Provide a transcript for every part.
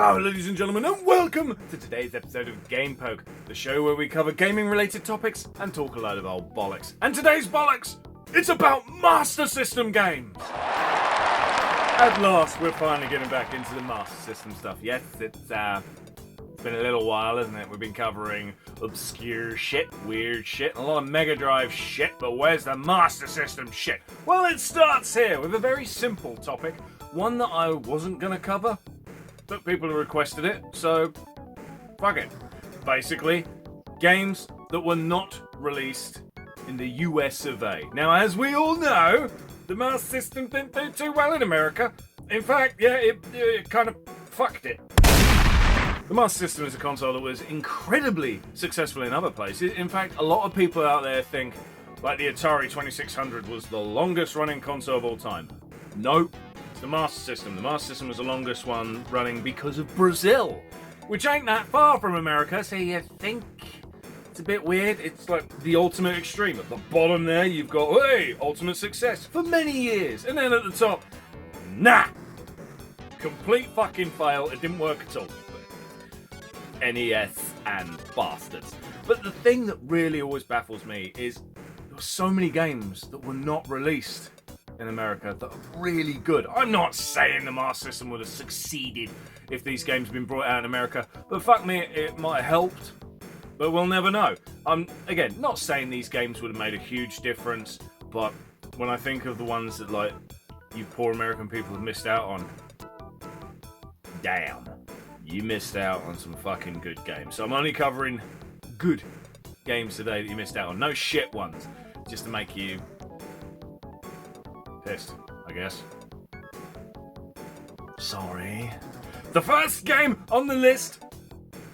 Hello ladies and gentlemen and welcome to today's episode of Game Poke, the show where we cover gaming related topics and talk a load of old bollocks. And today's bollocks, it's about Master System games! At last we're finally getting back into the Master System stuff. Yes, it's been a little while, hasn't it? We've been covering obscure shit, weird shit, and a lot of Mega Drive shit, but where's the Master System shit? Well, it starts here with a very simple topic, one that I wasn't going to cover, but people have requested it, so fuck it. Basically, games that were not released in the US of A. Now, as we all know, the Master System didn't do too well in America. In fact, yeah, it kind of fucked it. The Master System is a console that was incredibly successful in other places. In fact, a lot of people out there think like the Atari 2600 was the longest running console of all time. Nope. It's the Master System. The Master System was the longest one running because of Brazil, which ain't that far from America, so you think it's a bit weird. It's like the ultimate extreme. At the bottom there, you've got, hey, ultimate success for many years. And then at the top, nah. Complete fucking fail. It didn't work at all. NES and bastards. But the thing that really always baffles me is there were so many games that were not released in America that are really good. I'm not saying the Master System would have succeeded if these games had been brought out in America, but fuck me, it might have helped, but we'll never know. I'm, again, not saying these games would have made a huge difference, but when I think of the ones that, like, you poor American people have missed out on, damn, you missed out on some fucking good games. So I'm only covering good games today that you missed out on. No shit ones, just to make you pissed, I guess. Sorry. The first game on the list,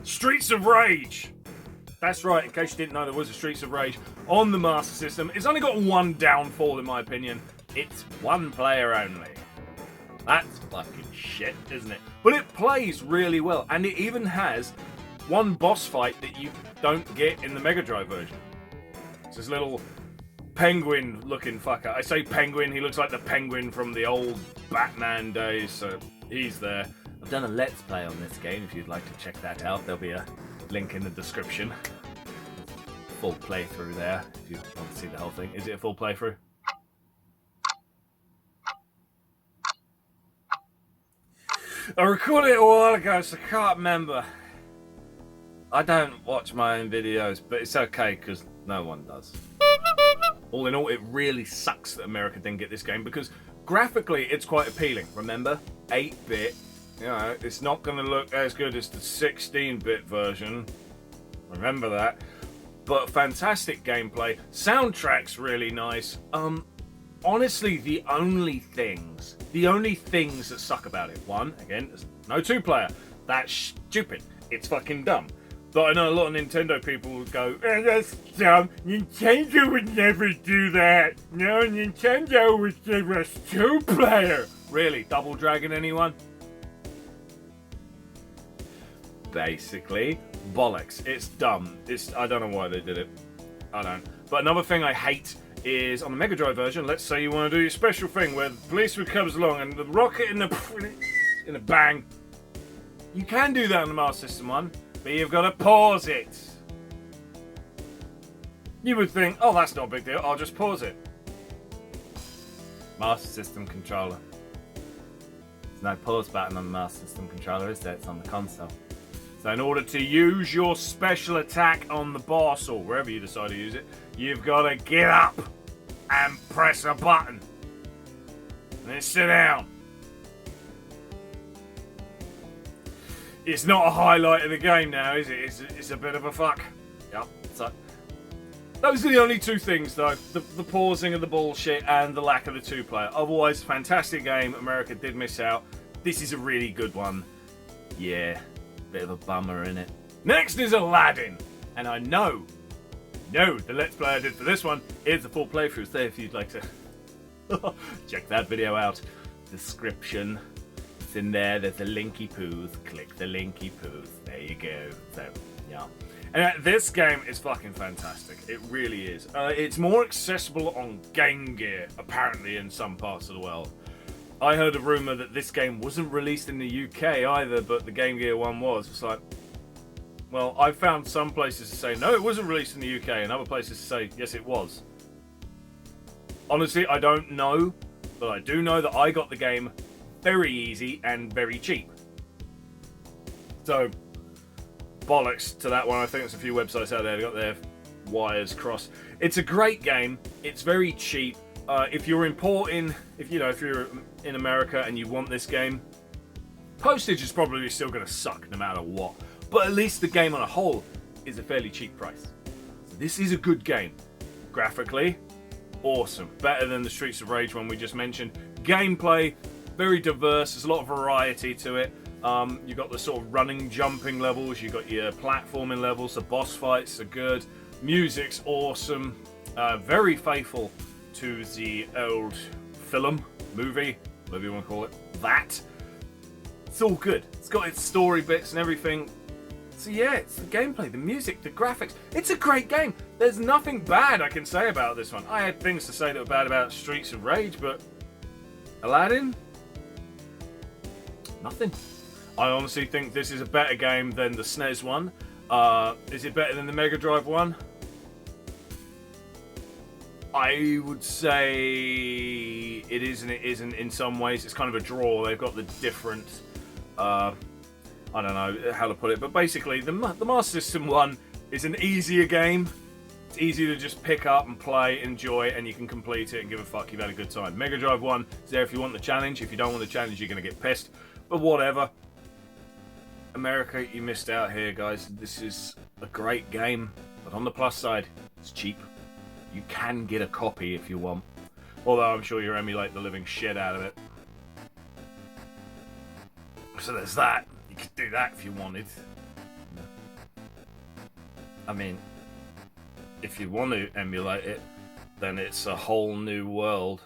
Streets of Rage. That's right, in case you didn't know there was a Streets of Rage on the Master System. It's only got one downfall in my opinion. It's one player only. That's fucking shit, isn't it? But it plays really well, and it even has one boss fight that you don't get in the Mega Drive version. It's this little penguin-looking fucker. I say penguin, he looks like the penguin from the old Batman days, so he's there. I've done a Let's Play on this game, if you'd like to check that out. There'll be a link in the description. Full playthrough there, if you want to see the whole thing. Is it a full playthrough? I recorded it a while ago, so I can't remember. I don't watch my own videos, but it's okay, because no one does. All in all, it really sucks that America didn't get this game, because graphically, it's quite appealing. Remember? 8-bit. You know, it's not going to look as good as the 16-bit version. Remember that. But fantastic gameplay. Soundtrack's really nice. Honestly, the only things that suck about it. One, again, there's no two-player. That's stupid. It's fucking dumb. But I know a lot of Nintendo people would go, oh, that's dumb. Nintendo would never do that. No, Nintendo would give us two-player. Really? Double Dragon, anyone? Basically, bollocks. It's dumb. I don't know why they did it. I don't. But another thing I hate is on the Mega Drive version, let's say you want to do your special thing where the policeman comes along and the rocket in a bang. You can do that on the Master System one, but you've got to pause it. You would think, oh, that's not a big deal, I'll just pause it. Master System controller. There's no pause button on the Master System controller, is there? It's on the console. So in order to use your special attack on the boss, or wherever you decide to use it, you've got to get up and press a button. And then sit down. It's not a highlight of the game now, is it? It's a bit of a fuck. Yep. So those are the only two things, though. The pausing of the bullshit and the lack of the two-player. Otherwise, fantastic game. America did miss out. This is a really good one. Yeah. Bit of a bummer, innit? Next is Aladdin. And I know the Let's Play I did for this one is a full playthrough. So if you'd like to check that video out. Description. It's in there. There's a linky poos. Click the linky poos. There you go. So, yeah. And this game is fucking fantastic. It really is. It's more accessible on Game Gear, apparently, in some parts of the world. I heard a rumour that this game wasn't released in the UK either, but the Game Gear one was. It's like, well, I found some places to say, no, it wasn't released in the UK, and other places to say, yes, it was. Honestly, I don't know, but I do know that I got the game very easy and very cheap. So, bollocks to that one. I think there's a few websites out there that got their wires crossed. It's a great game. It's very cheap. If you're importing, if you're in America and you want this game, postage is probably still going to suck no matter what. But at least the game on a whole is a fairly cheap price. So this is a good game. Graphically, awesome. Better than the Streets of Rage one we just mentioned. Gameplay, very diverse. There's a lot of variety to it. You've got the sort of running, jumping levels. You've got your platforming levels. The boss fights are good. Music's awesome. Very faithful to the old movie, whatever you want to call it. That. It's all good. It's got its story bits and everything. So yeah, it's the gameplay, the music, the graphics. It's a great game. There's nothing bad I can say about this one. I had things to say that were bad about Streets of Rage, but Aladdin? Nothing. I honestly think this is a better game than the SNES one. Is it better than the Mega Drive one? I would say it is and it isn't in some ways. It's kind of a draw. They've got the different, I don't know how to put it, but basically the Master System one is an easier game. It's easy to just pick up and play, enjoy, and you can complete it and give a fuck you've had a good time. Mega Drive 1 is there if you want the challenge. If you don't want the challenge, you're going to get pissed. But whatever. America, you missed out here, guys. This is a great game, but on the plus side, it's cheap. You can get a copy if you want. Although I'm sure you emulate the living shit out of it. So there's that. You could do that if you wanted. I mean, if you want to emulate it, then it's a whole new world.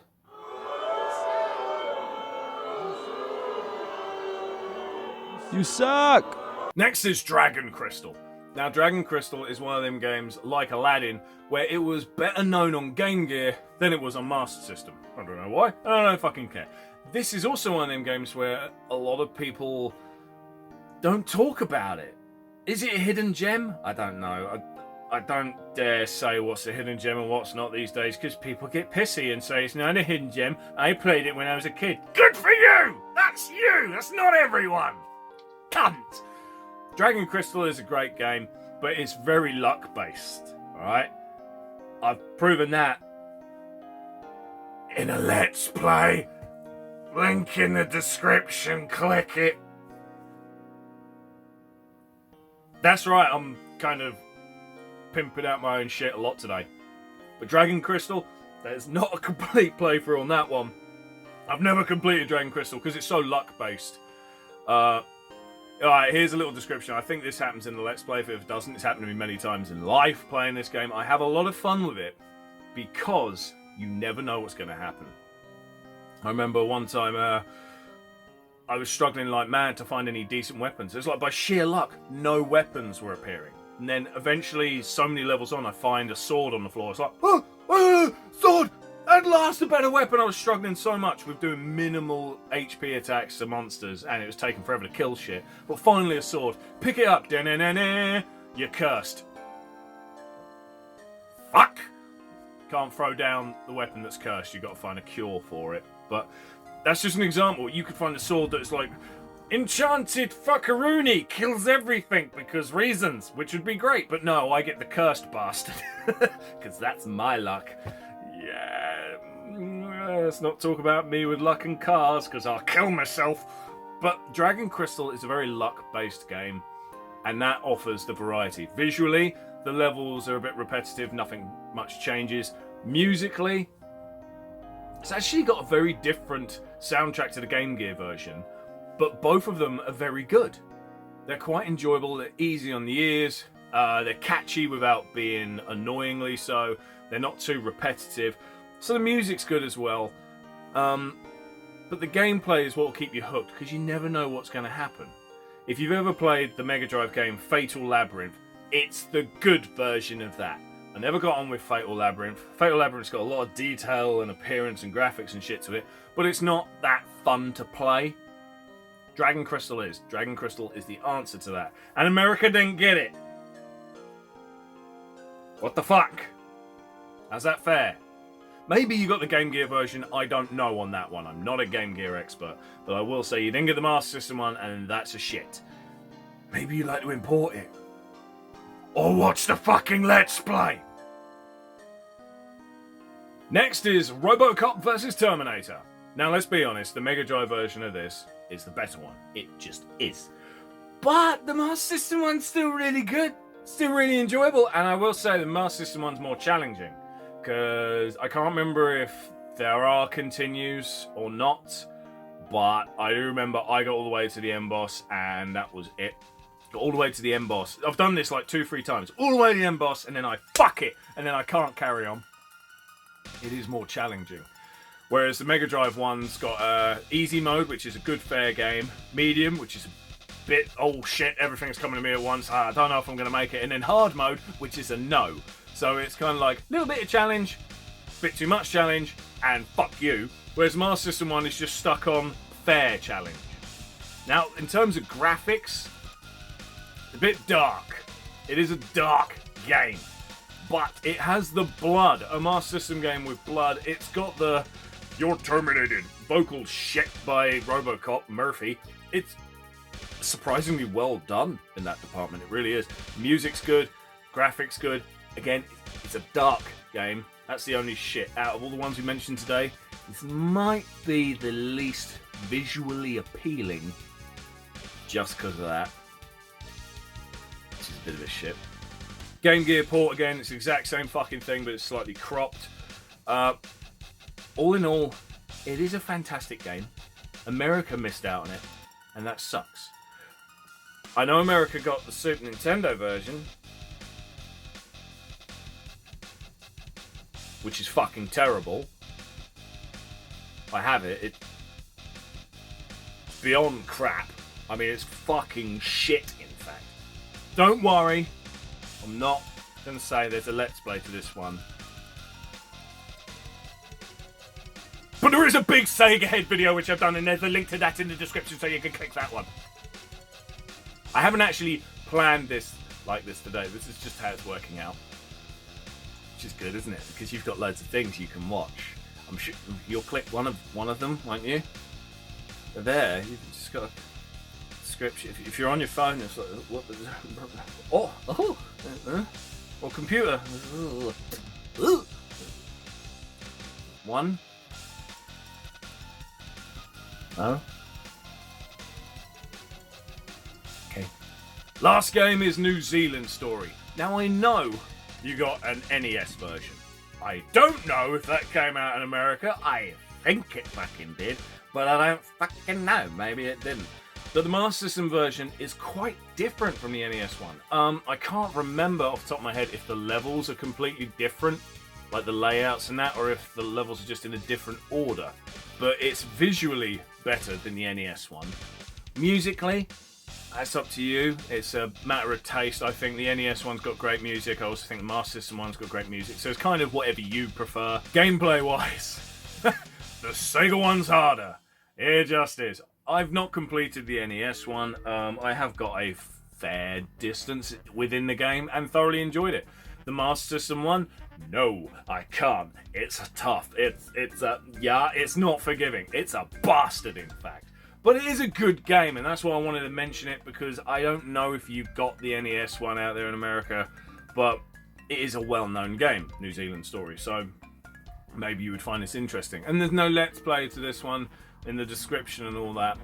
You suck! Next is Dragon Crystal. Now, Dragon Crystal is one of them games, like Aladdin, where it was better known on Game Gear than it was on Master System. I don't know why. I don't fucking care. This is also one of them games where a lot of people don't talk about it. Is it a hidden gem? I don't know. I don't dare say what's a hidden gem and what's not these days, because people get pissy and say it's not a hidden gem. I played it when I was a kid. Good for you! That's you! That's not everyone! Cunt! Dragon Crystal is a great game, but it's very luck-based, alright? I've proven that in a Let's Play. Link in the description, click it. That's right, I'm kind of pimping out my own shit a lot today. But Dragon Crystal, there's not a complete playthrough on that one. I've never completed Dragon Crystal because it's so luck-based. Alright, here's a little description. I think this happens in the Let's Play. If it doesn't, it's happened to me many times in life playing this game. I have a lot of fun with it because you never know what's going to happen. I remember one time I was struggling like mad to find any decent weapons. It's like by sheer luck, no weapons were appearing. And then eventually, so many levels on, I find a sword on the floor. It's like, sword! At last, a better weapon. I was struggling so much with doing minimal HP attacks to monsters, and it was taking forever to kill shit. But finally, a sword. Pick it up. Da-na-na-na. You're cursed. Fuck! Can't throw down the weapon that's cursed. You've got to find a cure for it. But that's just an example. You could find a sword that's like, enchanted fuckaroonie, kills everything because reasons, which would be great. But no, I get the cursed bastard. Because that's my luck. Yeah, let's not talk about me with luck and cars, because I'll kill myself. But Dragon Crystal is a very luck-based game, and that offers the variety. Visually, the levels are a bit repetitive, nothing much changes. Musically, it's actually got a very different soundtrack to the Game Gear version, but both of them are very good. They're quite enjoyable, they're easy on the ears, they're catchy without being annoyingly so. They're not too repetitive, so the music's good as well. But the gameplay is what will keep you hooked, because you never know what's going to happen. If you've ever played the Mega Drive game Fatal Labyrinth, it's the good version of that. I never got on with Fatal Labyrinth. Fatal Labyrinth's got a lot of detail and appearance and graphics and shit to it, but it's not that fun to play. Dragon Crystal is. Dragon Crystal is the answer to that. And America didn't get it. What the fuck? How's that fair? Maybe you got the Game Gear version, I don't know on that one. I'm not a Game Gear expert, but I will say you didn't get the Master System one, and that's a shit. Maybe you'd like to import it. Or watch the fucking Let's Play! Next is Robocop vs Terminator. Now let's be honest, the Mega Drive version of this is the better one. It just is. But the Master System one's still really good. Still really enjoyable, and I will say the Master System one's more challenging. Because I can't remember if there are continues or not, but I do remember I got all the way to the end boss, and that was it. Got all the way to the end boss. I've done this like 2-3 times. All the way to the end boss, and then I fuck it, and then I can't carry on. It is more challenging. Whereas the Mega Drive one's got easy mode, which is a good fair game. Medium, which is a bit, oh shit, everything's coming to me at once. I don't know if I'm going to make it. And then hard mode, which is a no. So it's kind of like a little bit of challenge, a bit too much challenge, and fuck you. Whereas Master System 1 is just stuck on fair challenge. Now, in terms of graphics, a bit dark. It is a dark game. But it has the blood. A Master System game with blood. It's got the "you're terminated" vocal shit by Robocop, Murphy. It's surprisingly well done in that department. It really is. Music's good. Graphics good. Again, it's a dark game. That's the only shit. Out of all the ones we mentioned today, this might be the least visually appealing just because of that. Which is a bit of a shit. Game Gear port, again, it's the exact same fucking thing, but it's slightly cropped. All in all, it is a fantastic game. America missed out on it, and that sucks. I know America got the Super Nintendo version, which is fucking terrible. I have it. It's beyond crap. I mean, it's fucking shit, in fact. Don't worry. I'm not going to say there's a Let's Play to this one. But there is a big SEGA HEAD video which I've done, and there's a link to that in the description so you can click that one. I haven't actually planned this like this today. This is just how it's working out. Which is good, isn't it? Because you've got loads of things you can watch. I'm sure you'll click one of them, won't you? There, you've just got a description. If you're on your phone, it's like what? Or computer. One. No. Okay. Last game is New Zealand Story. Now I know you got an NES version. I don't know if that came out in America. I think it fucking did, but I don't fucking know. Maybe it didn't. But the Master System version is quite different from the NES one. I can't remember off the top of my head if the levels are completely different, like the layouts and that, or if the levels are just in a different order. But it's visually better than the NES one. Musically, that's up to you. It's a matter of taste. I think the NES one's got great music. I also think the Master System one's got great music. So it's kind of whatever you prefer. Gameplay-wise, the Sega one's harder. It just is. I've not completed the NES one. I have got a fair distance within the game and thoroughly enjoyed it. The Master System one, no, I can't. It's tough. It's not forgiving. It's a bastard, in fact. But it is a good game, and that's why I wanted to mention it, because I don't know if you've got the NES one out there in America, but it is a well-known game, New Zealand Story, so maybe you would find this interesting. And there's no Let's Play to this one in the description and all that.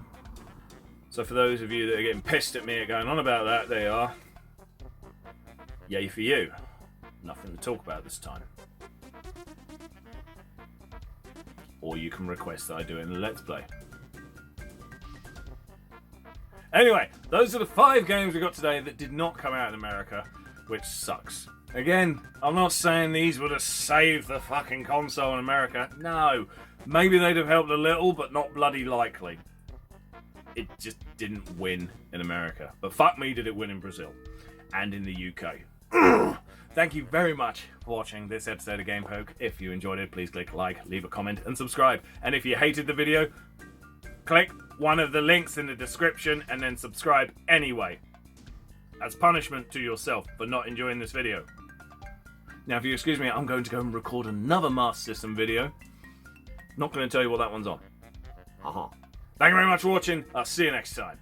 So for those of you that are getting pissed at me at going on about that, there you are. Yay for you. Nothing to talk about this time. Or you can request that I do it in a Let's Play. Anyway, those are the 5 games we got today that did not come out in America, which sucks. Again, I'm not saying these would have saved the fucking console in America. No. Maybe they'd have helped a little, but not bloody likely. It just didn't win in America. But fuck me, did it win in Brazil. And in the UK. Thank you very much for watching this episode of Game Poke. If you enjoyed it, please click like, leave a comment, and subscribe. And if you hated the video, click one of the links in the description and then subscribe anyway, as punishment to yourself for not enjoying this video. Now, if you excuse me, I'm going to go and record another Master System video. Not going to tell you what that one's on. Thank you very much for watching. I'll see you next time.